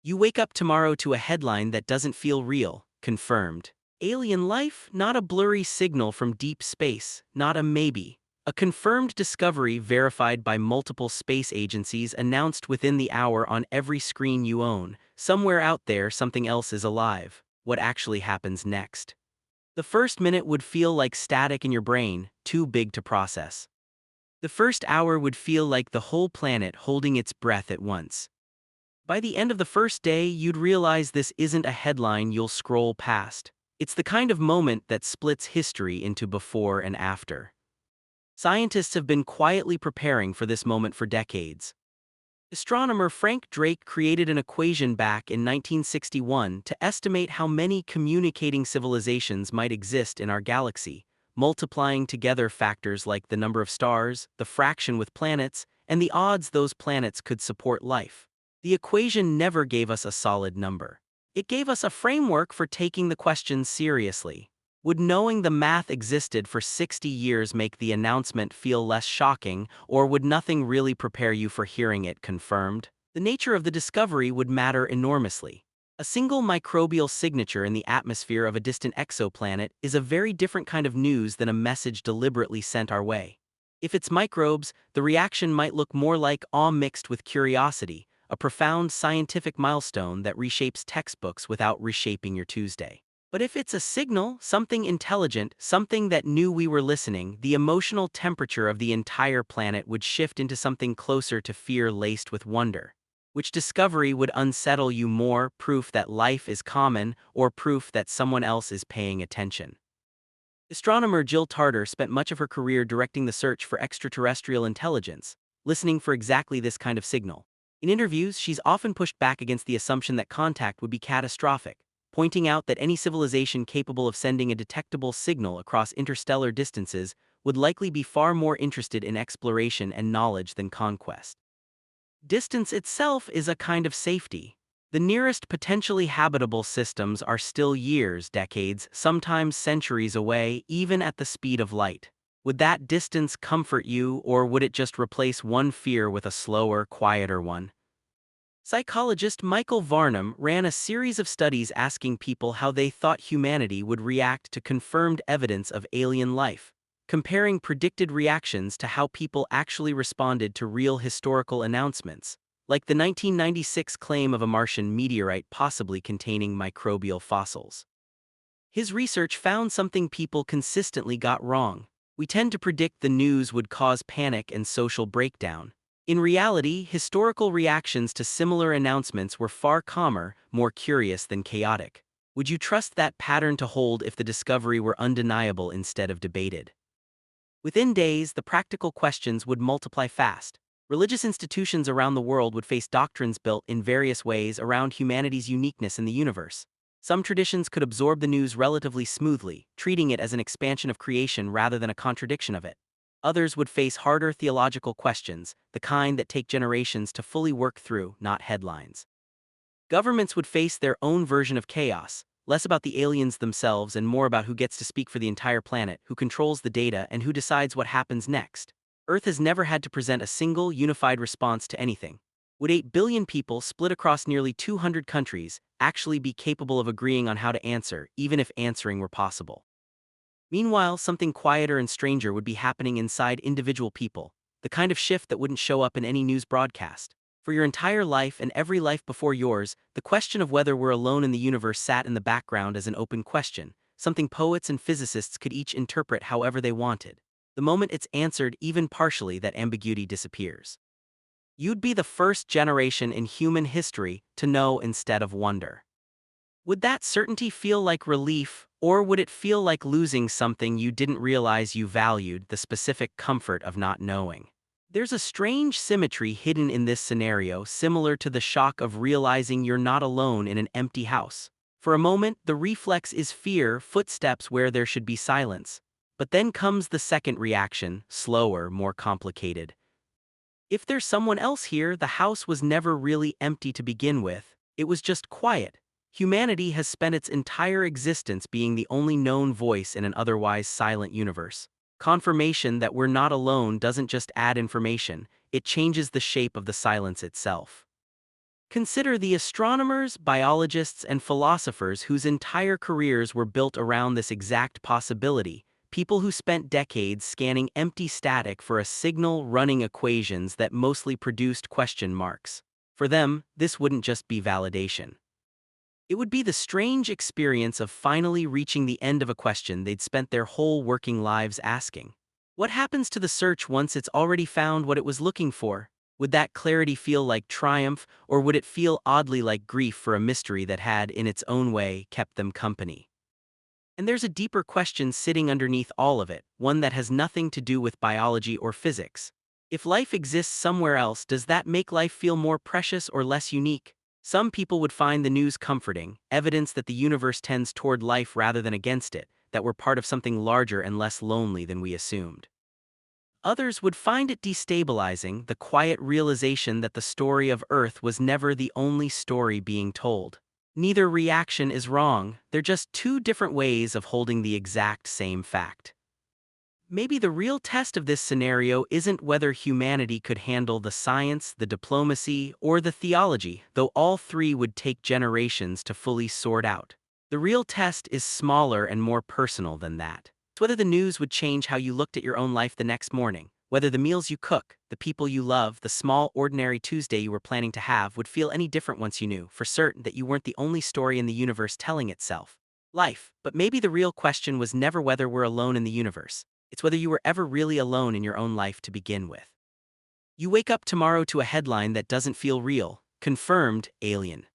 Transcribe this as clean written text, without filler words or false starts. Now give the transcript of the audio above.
You wake up tomorrow to a headline that doesn't feel real, confirmed. Alien life, not a blurry signal from deep space, not a maybe. A confirmed discovery verified by multiple space agencies announced within the hour on every screen you own. Somewhere out there, something else is alive. What actually happens next? The first minute would feel like static in your brain, too big to process. The first hour would feel like the whole planet holding its breath at once. By the end of the first day, you'd realize this isn't a headline you'll scroll past. It's the kind of moment that splits history into before and after. Scientists have been quietly preparing for this moment for decades. Astronomer Frank Drake created an equation back in 1961 to estimate how many communicating civilizations might exist in our galaxy, multiplying together factors like the number of stars, the fraction with planets, and the odds those planets could support life. The equation never gave us a solid number. It gave us a framework for taking the question seriously. Would knowing the math existed for 60 years make the announcement feel less shocking, or would nothing really prepare you for hearing it confirmed? The nature of the discovery would matter enormously. A single microbial signature in the atmosphere of a distant exoplanet is a very different kind of news than a message deliberately sent our way. If it's microbes, the reaction might look more like awe mixed with curiosity, a profound scientific milestone that reshapes textbooks without reshaping your Tuesday. But if it's a signal, something intelligent, something that knew we were listening, the emotional temperature of the entire planet would shift into something closer to fear laced with wonder. Which discovery would unsettle you more, proof that life is common, or proof that someone else is paying attention? Astronomer Jill Tarter spent much of her career directing the search for extraterrestrial intelligence, listening for exactly this kind of signal. In interviews, she's often pushed back against the assumption that contact would be catastrophic, pointing out that any civilization capable of sending a detectable signal across interstellar distances would likely be far more interested in exploration and knowledge than conquest. Distance itself is a kind of safety. The nearest potentially habitable systems are still years, decades, sometimes centuries away, even at the speed of light. Would that distance comfort you, or would it just replace one fear with a slower, quieter one? Psychologist Michael Varnum ran a series of studies asking people how they thought humanity would react to confirmed evidence of alien life, comparing predicted reactions to how people actually responded to real historical announcements, like the 1996 claim of a Martian meteorite possibly containing microbial fossils. His research found something people consistently got wrong. We tend to predict the news would cause panic and social breakdown. In reality, historical reactions to similar announcements were far calmer, more curious than chaotic. Would you trust that pattern to hold if the discovery were undeniable instead of debated? Within days, the practical questions would multiply fast. Religious institutions around the world would face doctrines built in various ways around humanity's uniqueness in the universe. Some traditions could absorb the news relatively smoothly, treating it as an expansion of creation rather than a contradiction of it. Others would face harder theological questions, the kind that take generations to fully work through, not headlines. Governments would face their own version of chaos, less about the aliens themselves and more about who gets to speak for the entire planet, who controls the data, and who decides what happens next. Earth has never had to present a single, unified response to anything. Would 8 billion people, split across nearly 200 countries, actually be capable of agreeing on how to answer, even if answering were possible? Meanwhile, something quieter and stranger would be happening inside individual people, the kind of shift that wouldn't show up in any news broadcast. For your entire life and every life before yours, the question of whether we're alone in the universe sat in the background as an open question, something poets and physicists could each interpret however they wanted. The moment it's answered even partially, that ambiguity disappears. You'd be the first generation in human history to know instead of wonder. Would that certainty feel like relief, or would it feel like losing something you didn't realize you valued, the specific comfort of not knowing? There's a strange symmetry hidden in this scenario, similar to the shock of realizing you're not alone in an empty house. For a moment, the reflex is fear, footsteps where there should be silence. But then comes the second reaction, slower, more complicated. If there's someone else here, the house was never really empty to begin with, it was just quiet. Humanity has spent its entire existence being the only known voice in an otherwise silent universe. Confirmation that we're not alone doesn't just add information, it changes the shape of the silence itself. Consider the astronomers, biologists, and philosophers whose entire careers were built around this exact possibility, people who spent decades scanning empty static for a signal running equations that mostly produced question marks. For them, this wouldn't just be validation. It would be the strange experience of finally reaching the end of a question they'd spent their whole working lives asking. What happens to the search once it's already found what it was looking for? Would that clarity feel like triumph, or would it feel oddly like grief for a mystery that had, in its own way, kept them company? And there's a deeper question sitting underneath all of it, one that has nothing to do with biology or physics. If life exists somewhere else, does that make life feel more precious or less unique? Some people would find the news comforting, evidence that the universe tends toward life rather than against it, that we're part of something larger and less lonely than we assumed. Others would find it destabilizing, the quiet realization that the story of Earth was never the only story being told. Neither reaction is wrong, they're just two different ways of holding the exact same fact. Maybe the real test of this scenario isn't whether humanity could handle the science, the diplomacy, or the theology, though all three would take generations to fully sort out. The real test is smaller and more personal than that. It's whether the news would change how you looked at your own life the next morning, whether the meals you cook, the people you love, the small, ordinary Tuesday you were planning to have would feel any different once you knew, for certain, that you weren't the only story in the universe telling itself. Life, but maybe the real question was never whether we're alone in the universe. It's whether you were ever really alone in your own life to begin with. You wake up tomorrow to a headline that doesn't feel real. Confirmed, alien.